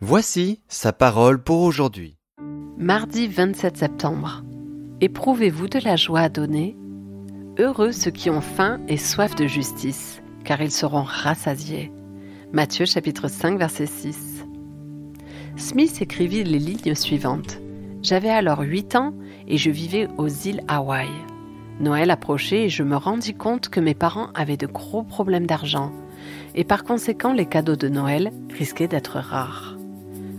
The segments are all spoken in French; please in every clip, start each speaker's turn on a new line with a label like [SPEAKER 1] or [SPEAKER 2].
[SPEAKER 1] Voici sa parole pour aujourd'hui.
[SPEAKER 2] Mardi 27 septembre. Éprouvez-vous de la joie à donner? Heureux ceux qui ont faim et soif de justice, car ils seront rassasiés. Matthieu chapitre 5 verset 6. Smith écrivit les lignes suivantes. J'avais alors 8 ans et je vivais aux îles Hawaï. Noël approchait et je me rendis compte que mes parents avaient de gros problèmes d'argent et par conséquent les cadeaux de Noël risquaient d'être rares.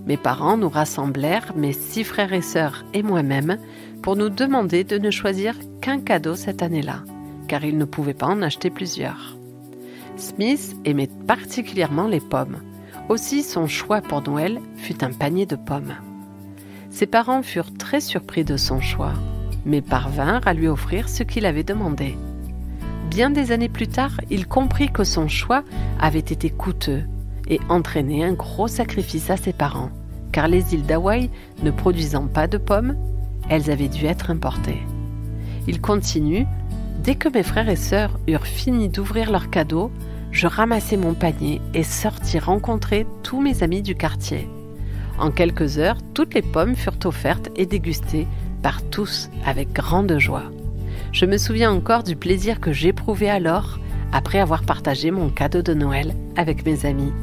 [SPEAKER 2] Mes parents nous rassemblèrent, mes 6 frères et sœurs et moi-même, pour nous demander de ne choisir qu'un cadeau cette année-là, car ils ne pouvaient pas en acheter plusieurs. Smith aimait particulièrement les pommes. Aussi, son choix pour Noël fut un panier de pommes. Ses parents furent très surpris de son choix, mais parvinrent à lui offrir ce qu'il avait demandé. Bien des années plus tard, il comprit que son choix avait été coûteux et entraînait un gros sacrifice à ses parents, car les îles d'Hawaï ne produisant pas de pommes, elles avaient dû être importées. Il continue. Dès que mes frères et sœurs eurent fini d'ouvrir leurs cadeaux, je ramassai mon panier et sortis rencontrer tous mes amis du quartier. En quelques heures, toutes les pommes furent offertes et dégustées par tous avec grande joie. Je me souviens encore du plaisir que j'éprouvais alors après avoir partagé mon cadeau de Noël avec mes amis.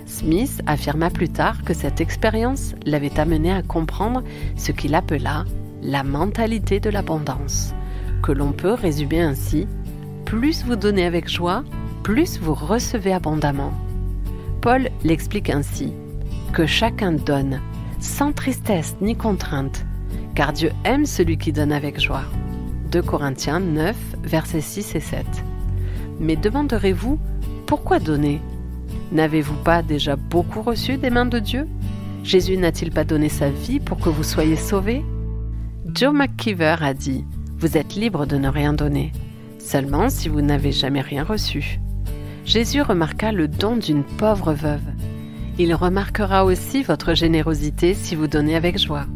[SPEAKER 2] Smith affirma plus tard que cette expérience l'avait amené à comprendre ce qu'il appela la mentalité de l'abondance, que l'on peut résumer ainsi: plus vous donnez avec joie, plus vous recevez abondamment. Paul l'explique ainsi: que chacun donne, sans tristesse ni contrainte, car Dieu aime celui qui donne avec joie. 2 Corinthiens 9, versets 6 et 7. Mais demanderez-vous, pourquoi donner? N'avez-vous pas déjà beaucoup reçu des mains de Dieu? Jésus n'a-t-il pas donné sa vie pour que vous soyez sauvés? Joe McKeever a dit: vous êtes libre de ne rien donner, seulement si vous n'avez jamais rien reçu. Jésus remarqua le don d'une pauvre veuve. Il remarquera aussi votre générosité si vous donnez avec joie.